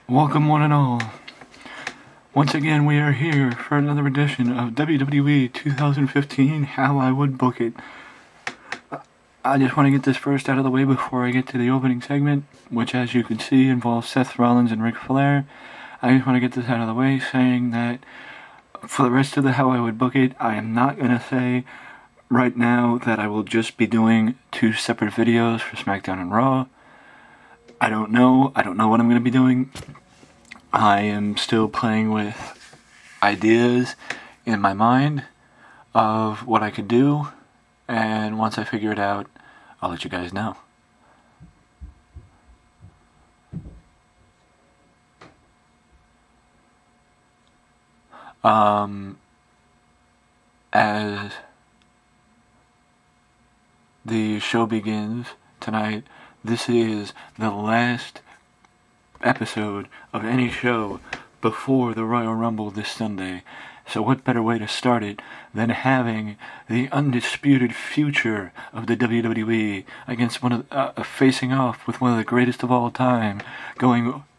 Welcome one and all. Once again we are here for another edition of WWE 2015 How I Would Book It. I just want to get this first out of the way before I get to the opening segment, which as you can see involves Seth Rollins and Ric Flair. I just want to get this out of the way saying that for the rest of the How I Would Book It, I am not going to say right now that I will just be doing two separate videos for Smackdown and Raw. I don't know what I'm going to be doing. I am still playing with ideas in my mind of what I could do, and once I figure it out, I'll let you guys know. As the show begins tonight, this is the last episode of any show before the Royal Rumble this Sunday. So what better way to start it than having the undisputed future of the WWE against facing off with one of the greatest of all time,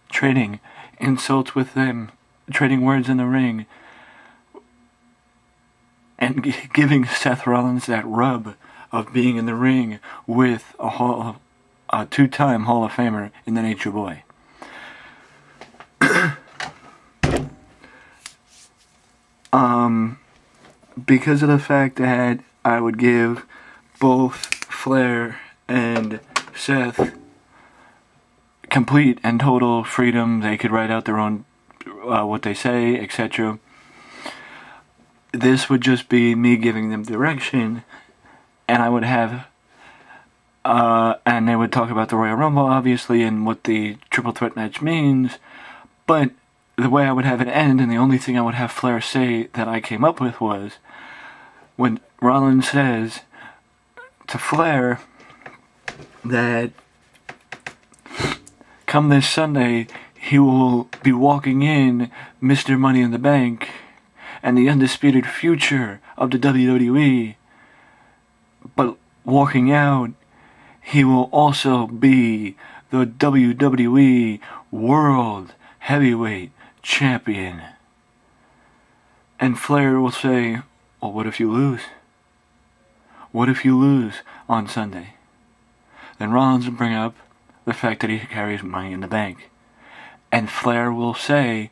trading insults with them, trading words in the ring, and giving Seth Rollins that rub of being in the ring with a two-time Hall of Famer in the Nature Boy. Because of the fact that I would give both Flair and Seth complete and total freedom, they could write out their own what they say, etc. This would just be me giving them direction, and I would have and they would talk about the Royal Rumble, obviously, and what the triple threat match means, but the way I would have it end, and the only thing I would have Flair say that I came up with was, when Rollins says to Flair that come this Sunday, he will be walking in Mr. Money in the Bank and the undisputed future of the WWE, but walking out, he will also be the WWE World Heavyweight Champion. And Flair will say, well, what if you lose? What if you lose on Sunday? Then Rollins will bring up the fact that he carries Money in the Bank. And Flair will say,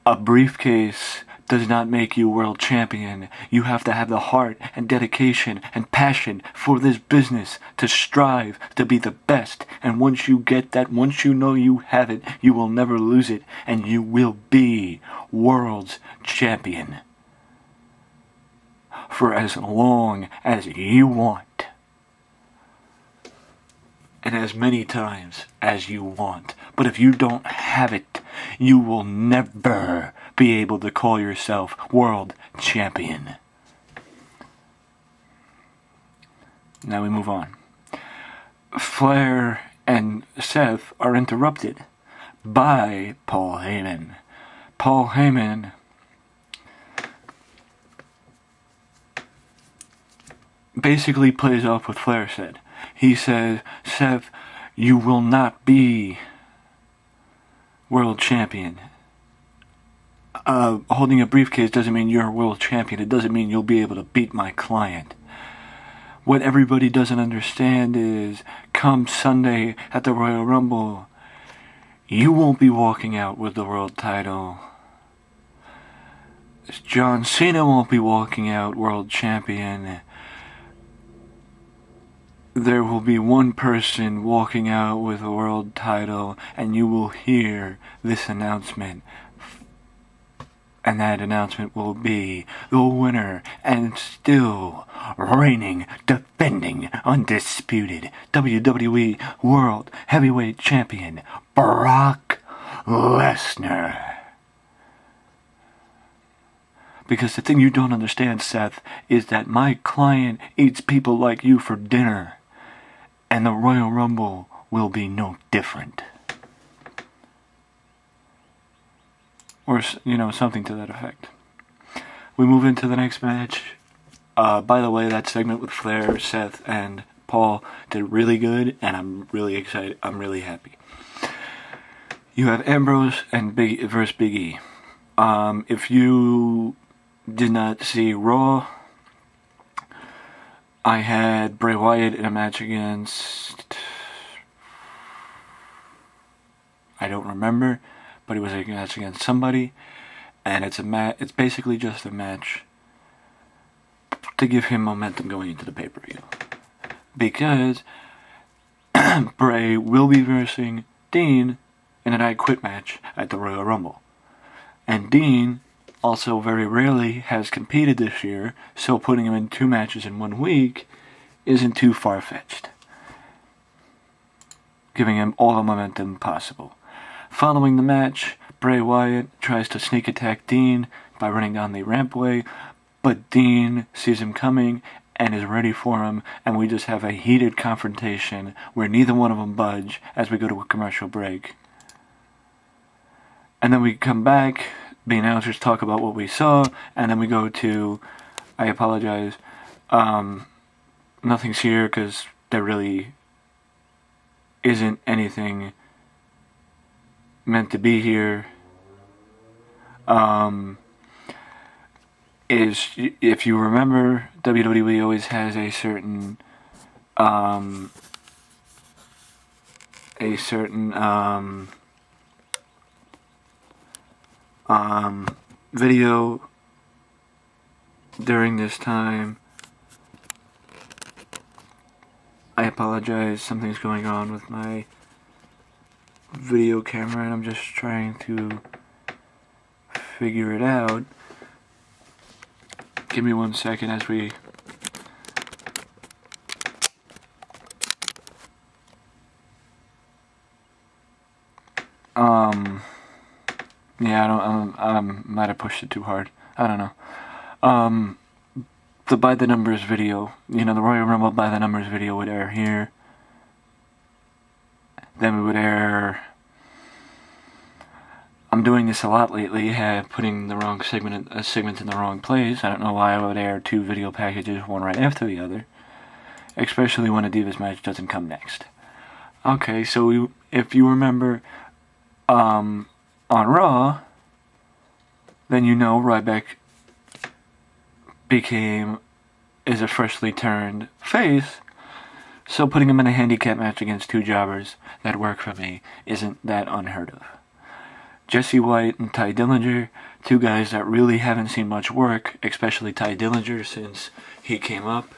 a briefcase does not make you world champion. You have to have the heart and dedication and passion for this business to strive to be the best. And once you get that, once you know you have it, you will never lose it, and you will be world's champion for as long as you want, and as many times as you want. But if you don't have it, you will never be able to call yourself world champion. Now we move on. Flair and Seth are interrupted by Paul Heyman. Paul Heyman basically plays off what Flair said. He says, Seth, you will not be world champion. Holding a briefcase doesn't mean you're a world champion. It doesn't mean you'll be able to beat my client. What everybody doesn't understand is, come Sunday at the Royal Rumble, you won't be walking out with the world title. John Cena won't be walking out world champion. There will be one person walking out with a world title, and you will hear this announcement. And that announcement will be the winner and still reigning, defending, undisputed WWE World Heavyweight Champion, Brock Lesnar. Because the thing you don't understand, Seth, is that my client eats people like you for dinner. And the Royal Rumble will be no different. Or, something to that effect. We move into the next match. By the way, that segment with Flair, Seth, and Paul did really good, and I'm really excited. I'm really happy. you have Ambrose and versus Big E. If you did not see Raw, I had Bray Wyatt in a match against, I don't remember, but it was a match against somebody, and it's basically just a match to give him momentum going into the pay-per-view, because Bray will be versing Dean in an I Quit match at the Royal Rumble, and Dean also very rarely has competed this year, so putting him in 2 matches in 1 week isn't too far-fetched, giving him all the momentum possible. Following the match, Bray Wyatt tries to sneak attack Dean by running down the rampway, but Dean sees him coming and is ready for him, and we just have a heated confrontation where neither one of them budge as we go to a commercial break. And then we come back, the announcers talk about what we saw, and then we go to, I apologize, nothing's here because there really isn't anything meant to be here. If you remember, WWE always has a certain video during this time. I apologize, something's going on with my video camera and I'm just trying to figure it out. Give me 1 second as we yeah, I might have pushed it too hard. I don't know. The By the Numbers video, the Royal Rumble By the Numbers video would air here. Then we would air, I'm doing this a lot lately, putting the wrong segment in the wrong place. I don't know why I would air 2 video packages, one right after the other, especially when a Divas match doesn't come next. Okay, so if you remember, on Raw, then Ryback is a freshly turned face, so putting him in a handicap match against 2 jobbers that work for me isn't that unheard of. Jesse White and Ty Dillinger, 2 guys that really haven't seen much work, especially Ty Dillinger since he came up.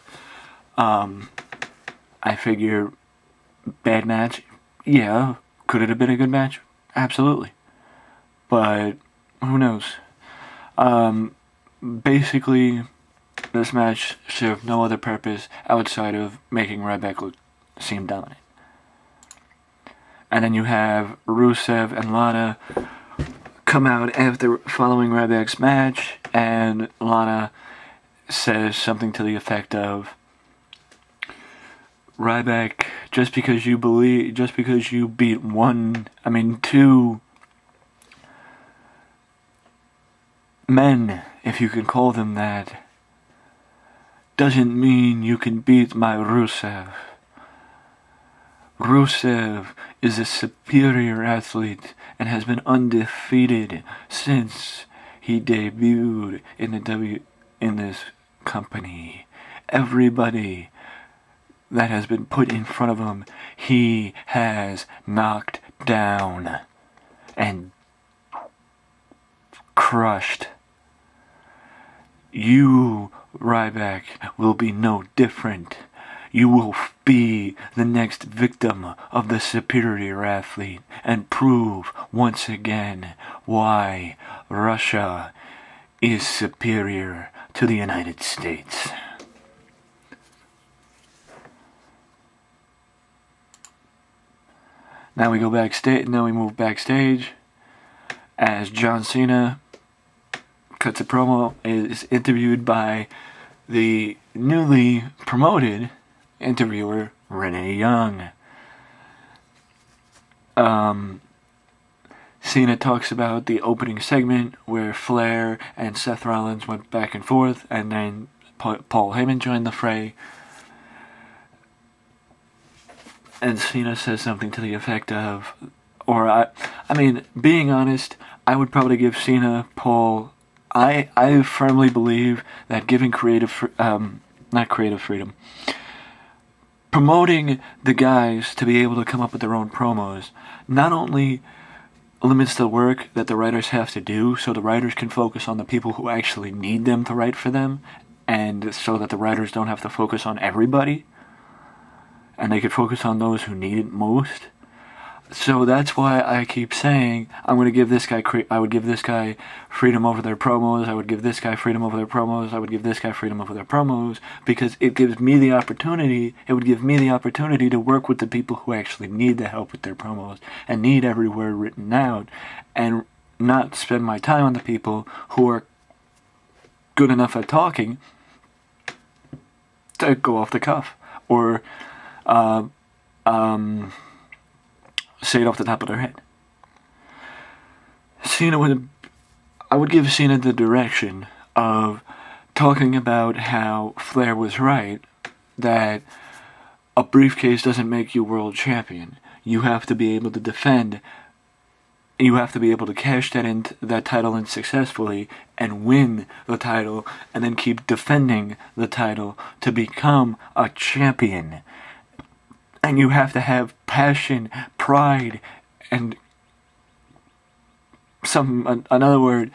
I figure, bad match, yeah. Could it have been a good match? Absolutely. But, who knows? Basically, this match served no other purpose outside of making Ryback seem dominant. And then you have Rusev and Lana come out following Ryback's match, and Lana says something to the effect of, Ryback, just because you beat 2 men, if you can call them that, doesn't mean you can beat my Rusev. Rusev is a superior athlete and has been undefeated since he debuted in this company. Everybody that has been put in front of him, he has knocked down and crushed. You, Ryback, will be no different. You will be the next victim of the superior athlete and prove once again why Russia is superior to the United States. Now we move backstage as John Cena cuts a promo, is interviewed by the newly promoted interviewer Renee Young. Cena talks about the opening segment where Flair and Seth Rollins went back and forth, and then Paul Heyman joined the fray. And Cena says something to the effect of, or I mean, being honest, I would probably give Cena, Paul. I firmly believe that giving not creative freedom, promoting the guys to be able to come up with their own promos, not only limits the work that the writers have to do, so the writers can focus on the people who actually need them to write for them, and so that the writers don't have to focus on everybody, and they could focus on those who need it most. So that's why I keep saying I would give this guy freedom over their promos. I would give this guy freedom over their promos. I would give this guy freedom over their promos, because it gives me the opportunity. It would give me the opportunity to work with the people who actually need the help with their promos and need every word written out, and not spend my time on the people who are good enough at talking to go off the cuff or say it off the top of their head. I would give Cena the direction of talking about how Flair was right, that a briefcase doesn't make you world champion. You have to be able to defend. You have to be able to cash that title in successfully and win the title, and then keep defending the title to become a champion. And you have to have passion, pride, and another word,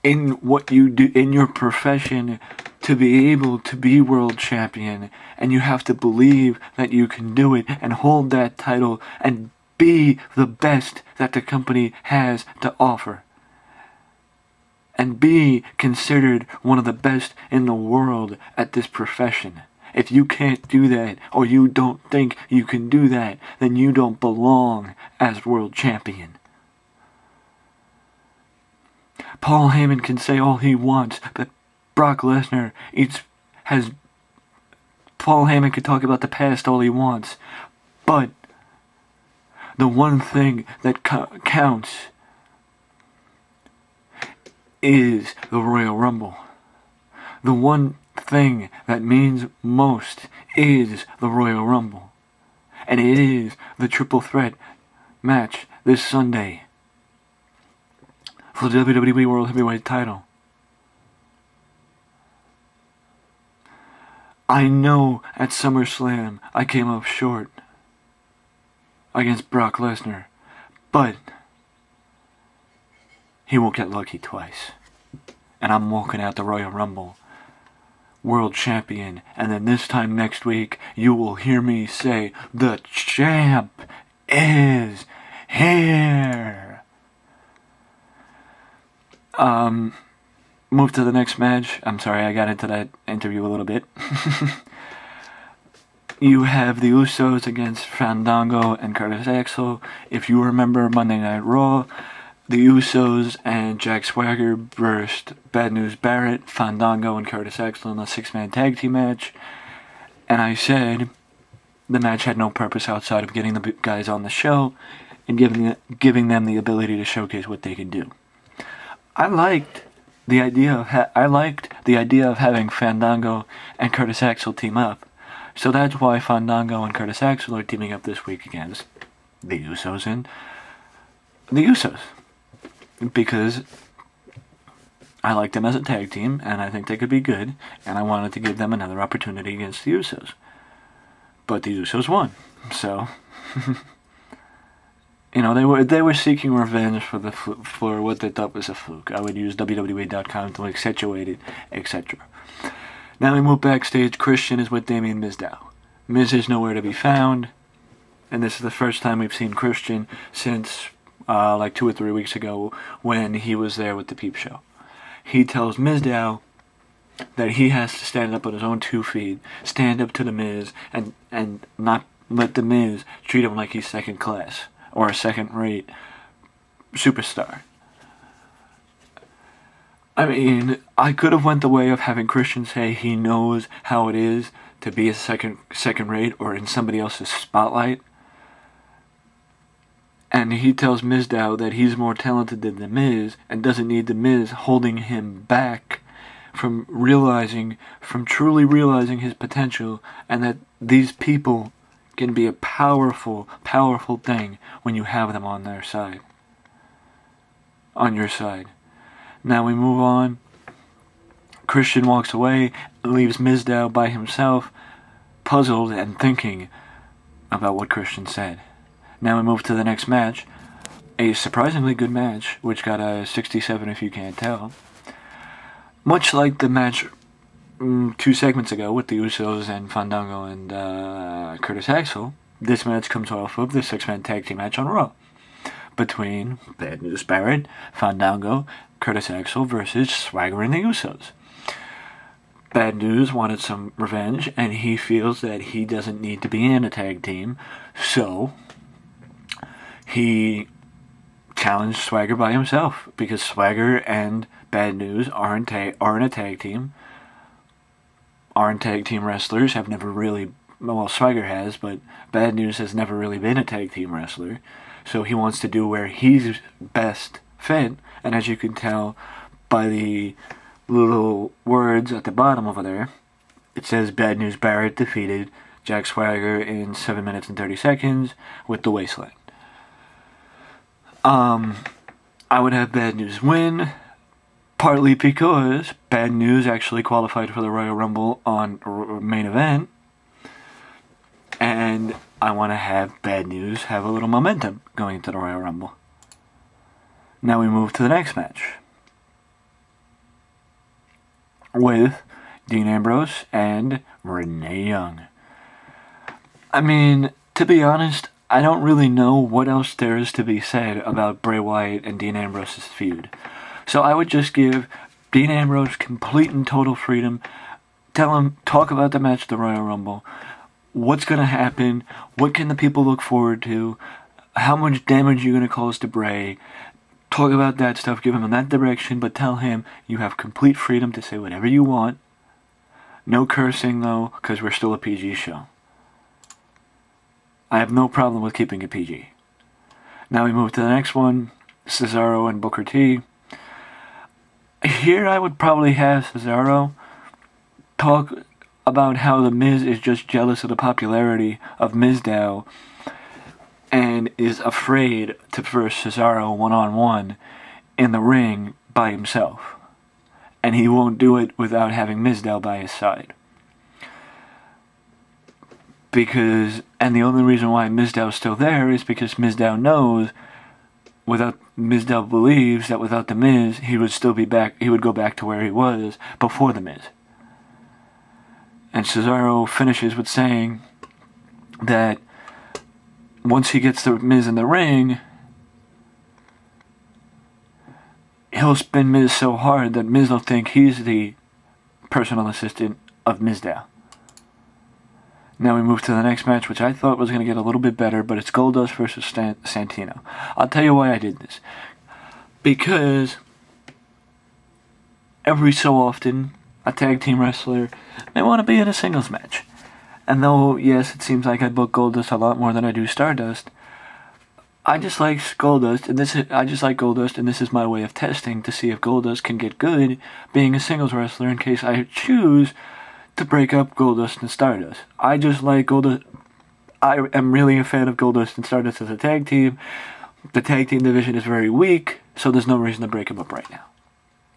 in what you do in your profession to be able to be world champion. And you have to believe that you can do it and hold that title and be the best that the company has to offer. And be considered one of the best in the world at this profession. If you can't do that, or you don't think you can do that, then you don't belong as world champion. Paul Heyman can say all he wants, but Brock Lesnar Paul Heyman can talk about the past all he wants, but the one thing that counts is the Royal Rumble. The one thing that means most is the Royal Rumble. And it is the triple threat match this Sunday for the WWE World Heavyweight title. I know at SummerSlam I came up short against Brock Lesnar, but he won't get lucky twice. And I'm walking out the Royal Rumble world champion, and then this time next week you will hear me say the champ is here. Move to the next match. I'm sorry, I got into that interview a little bit. You have the Usos against Fandango and Curtis Axel. If you remember Monday Night Raw, the Usos and Jack Swagger versed Bad News Barrett, Fandango, and Curtis Axel in a 6-man tag team match. And I said the match had no purpose outside of getting the guys on the show and giving them the ability to showcase what they can do. I liked the idea of having Fandango and Curtis Axel team up. So that's why Fandango and Curtis Axel are teaming up this week against the Usos and the Usos. Because I like them as a tag team, and I think they could be good, and I wanted to give them another opportunity against the Usos. But the Usos won, so they were seeking revenge for what they thought was a fluke. I would use WWE.com to accentuate it, etc. Now we move backstage. Christian is with Damien Mizdow. Miz is nowhere to be found, and this is the first time we've seen Christian since like 2 or 3 weeks ago when he was there with the Peep Show. He tells Mizdow that he has to stand up on his own 2 feet, stand up to the Miz, and not let the Miz treat him like he's second class or a second-rate superstar. I mean, I could have went the way of having Christian say he knows how it is to be a second-rate or in somebody else's spotlight. And he tells Mizdow that he's more talented than The Miz and doesn't need The Miz holding him back from truly realizing his potential, and that these people can be a powerful, powerful thing when you have them on their side. On your side. Now we move on. Christian walks away and leaves Mizdow by himself, puzzled and thinking about what Christian said. Now we move to the next match. A surprisingly good match, which got a 67 if you can't tell. Much like the match 2 segments ago with the Usos and Fandango and Curtis Axel, this match comes off of the 6-man tag team match on Raw between Bad News Barrett, Fandango, Curtis Axel versus Swagger and the Usos. Bad News wanted some revenge, and he feels that he doesn't need to be in a tag team, so he challenged Swagger by himself, because Swagger and Bad News are in a tag team, aren't tag team wrestlers, have never really, well, Swagger has, but Bad News has never really been a tag team wrestler, so he wants to do where he's best fit, and as you can tell by the little words at the bottom over there, it says Bad News Barrett defeated Jack Swagger in 7 minutes and 30 seconds with the Wasteland. I would have Bad News win, partly because Bad News actually qualified for the Royal Rumble on main event, and I want to have Bad News have a little momentum going into the Royal Rumble. Now we move to the next match with Dean Ambrose and Renee Young. I mean, to be honest, I don't really know what else there is to be said about Bray Wyatt and Dean Ambrose's feud. So I would just give Dean Ambrose complete and total freedom. Tell him, talk about the match at the Royal Rumble. What's going to happen? What can the people look forward to? How much damage you're going to cause to Bray? Talk about that stuff, give him that direction, but tell him you have complete freedom to say whatever you want. No cursing, though, because we're still a PG show. I have no problem with keeping it PG. Now we move to the next one, Cesaro and Booker T. Here I would probably have Cesaro talk about how The Miz is just jealous of the popularity of Mizdow and is afraid to verse Cesaro one-on-one in the ring by himself. And he won't do it without having Mizdow by his side. And the only reason why Mizdow's still there is because Mizdow knows, Mizdow believes that without The Miz, he would still be back, he would go back to where he was before The Miz. And Cesaro finishes with saying that once he gets The Miz in the ring, he'll spin Miz so hard that Miz will think he's the personal assistant of Mizdow. Now we move to the next match, which I thought was going to get a little bit better, but it's Goldust versus Santino. I'll tell you why I did this. Because every so often, a tag team wrestler may want to be in a singles match. And though, yes, it seems like I book Goldust a lot more than I do Stardust, I just like Goldust, and this is my way of testing to see if Goldust can get good being a singles wrestler in case I choose to break up Goldust and Stardust. I just like Goldust. I am really a fan of Goldust and Stardust as a tag team. The tag team division is very weak, so there's no reason to break them up right now.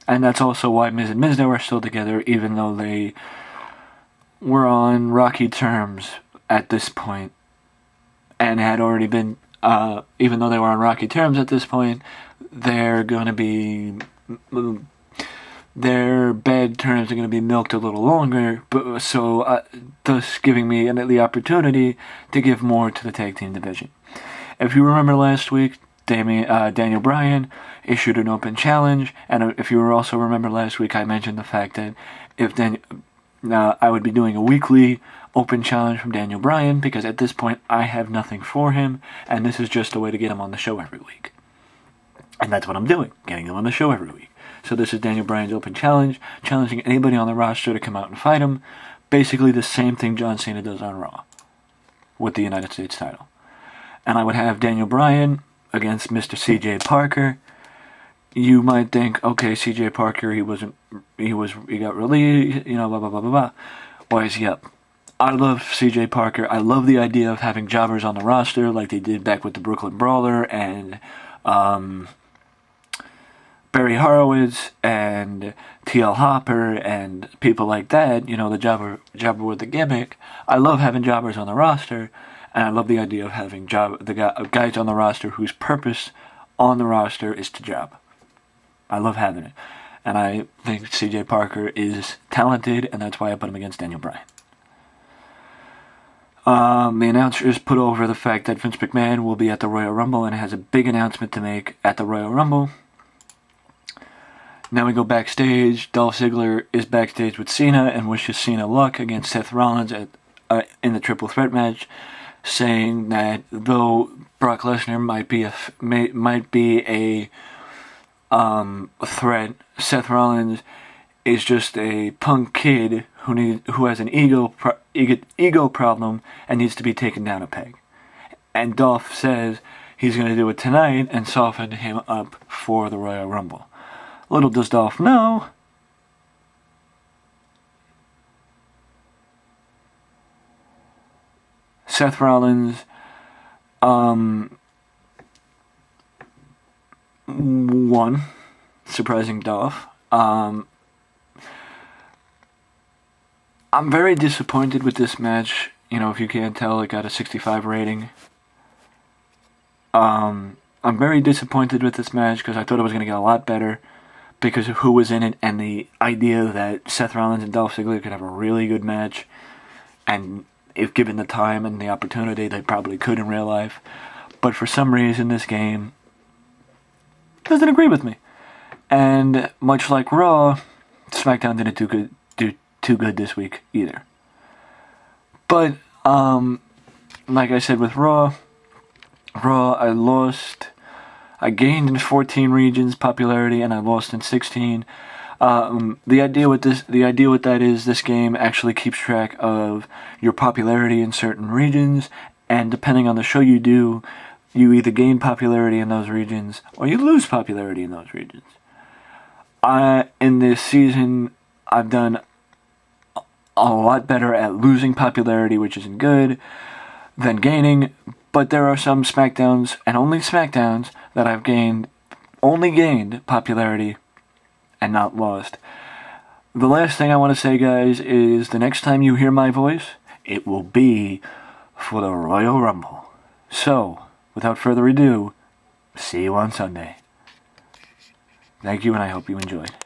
And that's also why Miz and Mizdow are still together, even though they were on rocky terms at this point, and had already been, even though they were on rocky terms at this point, they're going to be, their bad terms are going to be milked a little longer, thus giving me the opportunity to give more to the tag team division. If you remember last week, Daniel Bryan issued an open challenge, and if you also remember last week, I mentioned the fact that I would be doing a weekly open challenge from Daniel Bryan, because at this point I have nothing for him, and this is just a way to get him on the show every week. And that's what I'm doing, getting him on the show every week. So this is Daniel Bryan's open challenge, challenging anybody on the roster to come out and fight him. Basically the same thing John Cena does on Raw with the United States title. And I would have Daniel Bryan against Mr. CJ Parker. You might think, okay, CJ Parker, he got released, blah, blah, blah, blah, blah. Why is he up? I love CJ Parker. I love the idea of having jobbers on the roster like they did back with the Brooklyn Brawler and Barry Horowitz and T.L. Hopper and people like that, you know, the jobber with the gimmick. I love having jobbers on the roster, and I love the idea of having guys on the roster whose purpose on the roster is to job. I love having it. And I think CJ Parker is talented, and that's why I put him against Daniel Bryan. The announcers put over the fact that Vince McMahon will be at the Royal Rumble and has a big announcement to make at the Royal Rumble. Now we go backstage. Dolph Ziggler is backstage with Cena and wishes Cena luck against Seth Rollins in the triple threat match, saying that though Brock Lesnar might be a threat, Seth Rollins is just a punk kid who has an ego problem and needs to be taken down a peg. And Dolph says he's going to do it tonight and soften him up for the Royal Rumble. Little does Dolph know, Seth Rollins won, surprising Dolph. I'm very disappointed with this match. You know, if you can't tell, it got a 65 rating. I'm very disappointed with this match because I thought it was going to get a lot better because of who was in it and the idea that Seth Rollins and Dolph Ziggler could have a really good match. And if given the time and the opportunity, they probably could in real life. But for some reason, this game doesn't agree with me. And much like Raw, Smackdown didn't do too good this week either. But like I said with Raw, I gained in 14 regions popularity and I lost in 16. The idea with that is this game actually keeps track of your popularity in certain regions, and depending on the show you do, you either gain popularity in those regions or you lose popularity in those regions. In this season, I've done a lot better at losing popularity, which isn't good, than gaining, but there are some Smackdowns, and only Smackdowns, that I've only gained popularity and not lost. The last thing I want to say, guys, is the next time you hear my voice, it will be for the Royal Rumble. So, without further ado, see you on Sunday. Thank you, and I hope you enjoyed.